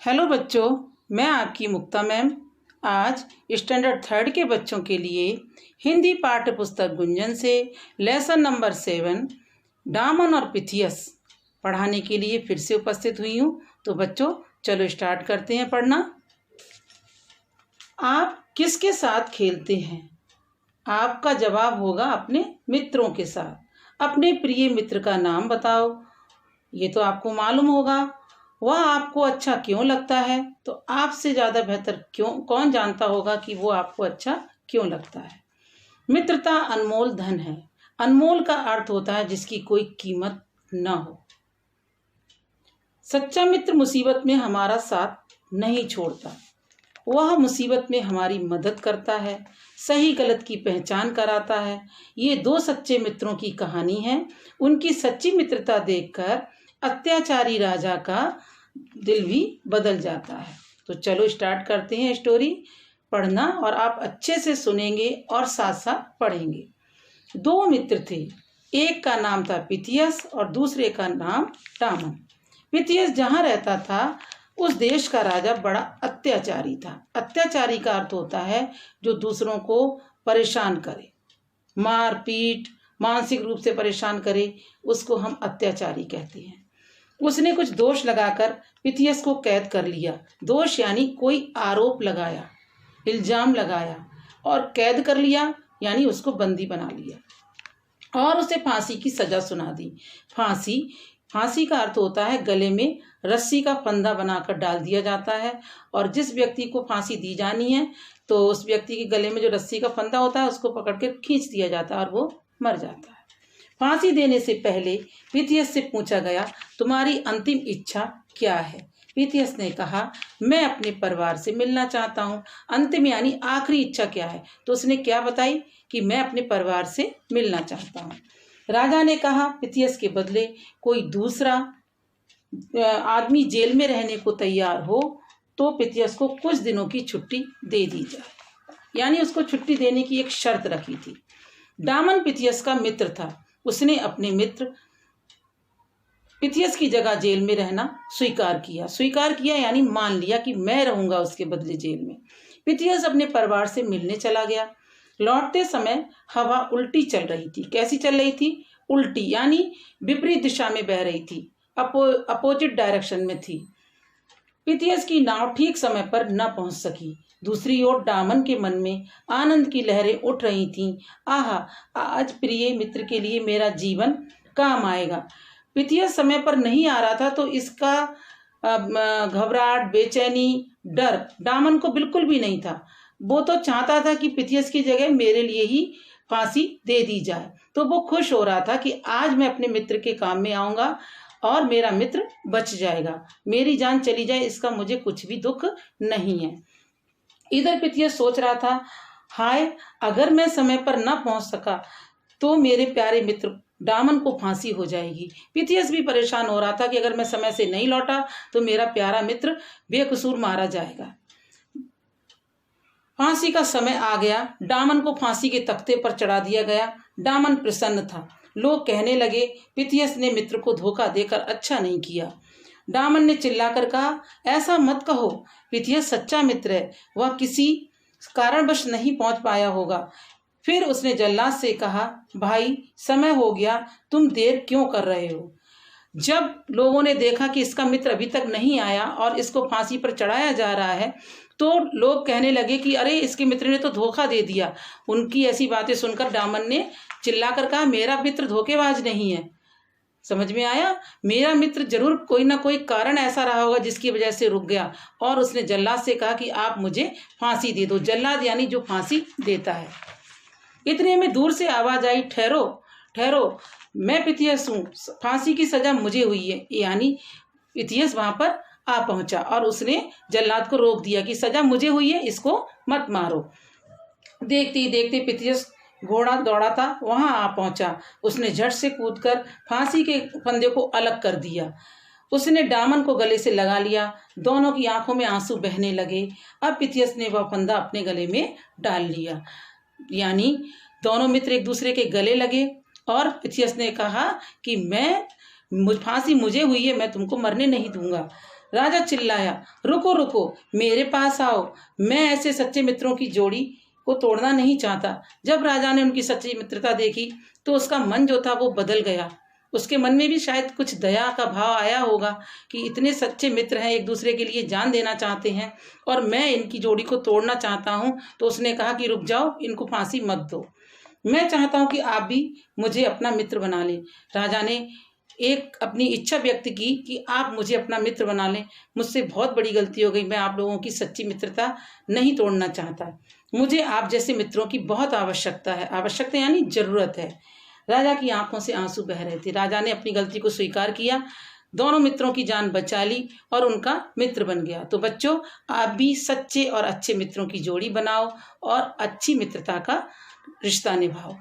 Hello बच्चों, मैं आपकी मुक्ता मैम आज स्टैंडर्ड थर्ड के बच्चों के लिए हिंदी पाठ्य पुस्तक गुंजन से लेसन नंबर 7 डामन और पिथियस पढ़ाने के लिए फिर से उपस्थित हुई हूँ। तो बच्चों चलो स्टार्ट करते हैं पढ़ना। आप किसके साथ खेलते हैं? आपका जवाब होगा अपने मित्रों के साथ। अपने प्रिय मित्र का नाम बताओ। ये तो आपको मालूम होगा। वह आपको अच्छा क्यों लगता है? तो आपसे ज़्यादा बेहतर कौन जानता होगा कि वो आपको अच्छा क्यों लगता है। मित्रता अनमोल धन है। अनमोल का अर्थ होता है जिसकी कोई कीमत न हो। सच्चा मित्र मुसीबत में हमारा साथ नहीं छोड़ता। वह मुसीबत में हमारी मदद करता है, सही गलत की पहचान कराता है। ये दो सच्चे मित्रों की कहानी है। उनकी सच्ची मित्रता देखकर अत्याचारी राजा का दिल भी बदल जाता है। तो चलो स्टार्ट करते हैं स्टोरी पढ़ना, और आप अच्छे से सुनेंगे और साथ साथ पढ़ेंगे। दो मित्र थे, एक का नाम था पिथियस और दूसरे का नाम डामन। पिथियस जहाँ रहता था उस देश का राजा बड़ा अत्याचारी था। अत्याचारी का अर्थ होता है जो दूसरों को परेशान करे, मार पीट, मानसिक रूप से परेशान करे, उसको हम अत्याचारी कहते हैं। उसने कुछ दोष लगाकर पिथियस को कैद कर लिया। दोष यानी कोई आरोप लगाया, इल्जाम लगाया और कैद कर लिया, यानी उसको बंदी बना लिया और उसे फांसी की सजा सुना दी। फांसी का अर्थ होता है गले में रस्सी का फंदा बनाकर डाल दिया जाता है, और जिस व्यक्ति को फांसी दी जानी है तो उस व्यक्ति के गले में जो रस्सी का फंदा होता है उसको पकड़ के खींच दिया जाता है और वो मर जाता है। फांसी देने से पहले पिथियस से पूछा गया, तुम्हारी अंतिम इच्छा क्या है? पिथियस ने कहा, मैं अपने परिवार से मिलना चाहता हूँ। अंतिम यानी आखिरी इच्छा क्या है? तो उसने क्या बताई कि मैं अपने परिवार से मिलना चाहता हूँ। राजा ने कहा, पिथियस के बदले कोई दूसरा आदमी जेल में रहने को तैयार हो तो पिथियस को कुछ दिनों की छुट्टी दे दी जाए, यानी उसको छुट्टी देने की एक शर्त रखी थी। डामन पिथियस का मित्र था। उसने अपने मित्र पिथियस की जगह जेल में रहना स्वीकार किया यानी मान लिया कि मैं रहूंगा उसके बदले जेल में। पिथियस अपने परिवार से मिलने चला गया। लौटते समय हवा उल्टी चल रही थी। कैसी चल रही थी? उल्टी, यानी विपरीत दिशा में बह रही थी, अपोजिट डायरेक्शन में थी। पिथियस की नाव ठीक समय पर न पहुंच सकी। दूसरी ओर डामन के मन में आनंद की लहरें उठ रही थीं। आहा, आज प्रिय मित्र के लिए मेरा जीवन काम आएगा। पिथियस समय पर नहीं आ रहा था तो इसका घबराहट, बेचैनी, डर डामन को बिल्कुल भी नहीं था। वो तो चाहता था कि पिथियस की जगह मेरे लिए ही फांसी दे दी जाए। तो वो खुश हो रहा था कि आज मैं अपने मित्र के काम में आऊँगा और मेरा मित्र बच जाएगा। मेरी जान चली जाए इसका मुझे कुछ भी दुख नहीं है। इधर पिथियस सोच रहा था, हाय, अगर मैं समय पर न पहुंच सका तो मेरे प्यारे मित्र डामन को फांसी हो जाएगी। पिथियस भी परेशान हो रहा था कि अगर मैं समय से नहीं लौटा तो मेरा प्यारा मित्र बेकसूर मारा जाएगा। फांसी का समय आ गया। डामन को फांसी के तख्ते पर चढ़ा दिया गया। डामन प्रसन्न था। लोग कहने लगे, पिथियस ने मित्र को धोखा देकर अच्छा नहीं किया। डामन ने चिल्लाकर कहा, ऐसा मत कहो, पिथियस सच्चा मित्र है, वह किसी कारणवश नहीं पहुंच पाया होगा। फिर उसने जल्लाद से कहा, भाई समय हो गया, तुम देर क्यों कर रहे हो? जब लोगों ने देखा कि इसका मित्र अभी तक नहीं आया और इसको फांसी पर चढ़ाया जा रहा है तो लोग कहने लगे कि अरे, इसके मित्र ने तो धोखा दे दिया। उनकी ऐसी बातें सुनकर डामन ने चिल्लाकर कहा, मेरा मित्र धोखेबाज नहीं है। समझ में आया? मेरा मित्र जरूर कोई ना कोई कारण ऐसा रहा होगा जिसकी वजह से रुक गया। और उसने जल्लाद से कहा कि आप मुझे फांसी दे दो। जल्लाद यानी जो फांसी देता है। इतने में दूर से आवाज आई, ठहरो ठहरो, मैं पिथियस हूँ, फांसी की सजा मुझे हुई है। यानी पिथियस वहां पर आ पहुंचा और उसने जल्लाद को रोक दिया कि सजा मुझे हुई है, इसको मत मारो। देखते ही देखते पिथियस घोड़ा दौड़ाता वहां आ पहुंचा। उसने झट से कूदकर फांसी के फंदे को अलग कर दिया। उसने डामन को गले से लगा लिया। दोनों की आंखों में आंसू बहने लगे। अब पिथियस ने वह फंदा अपने गले में डाल लिया, यानी दोनों मित्र एक दूसरे के गले लगे और पिथियस ने कहा कि फांसी मुझे हुई है, मैं तुमको मरने नहीं दूंगा। राजा चिल्लाया, रुको रुको, मेरे पास आओ, मैं ऐसे सच्चे मित्रों की जोड़ी को तोड़ना नहीं चाहता। जब राजा ने उनकी सच्ची मित्रता देखी तो उसका मन जो था वो बदल गया। उसके मन में भी शायद कुछ दया का भाव आया होगा कि इतने सच्चे मित्र हैं, एक दूसरे के लिए जान देना चाहते हैं और मैं इनकी जोड़ी को तोड़ना चाहता हूँ। तो उसने कहा कि रुक जाओ, इनको फांसी मत दो, मैं चाहता हूँ कि आप भी मुझे अपना मित्र बना लें। राजा ने एक अपनी इच्छा व्यक्त की कि आप मुझे अपना मित्र बना लें, मुझसे बहुत बड़ी गलती हो गई, मैं आप लोगों की सच्ची मित्रता नहीं तोड़ना चाहता, मुझे आप जैसे मित्रों की बहुत आवश्यकता है। आवश्यकता यानी ज़रूरत है। राजा की आंखों से आंसू बह रहे थे। राजा ने अपनी गलती को स्वीकार किया, दोनों मित्रों की जान बचा ली और उनका मित्र बन गया। तो बच्चों, आप भी सच्चे और अच्छे मित्रों की जोड़ी बनाओ और अच्छी मित्रता का रिश्ता निभाओ।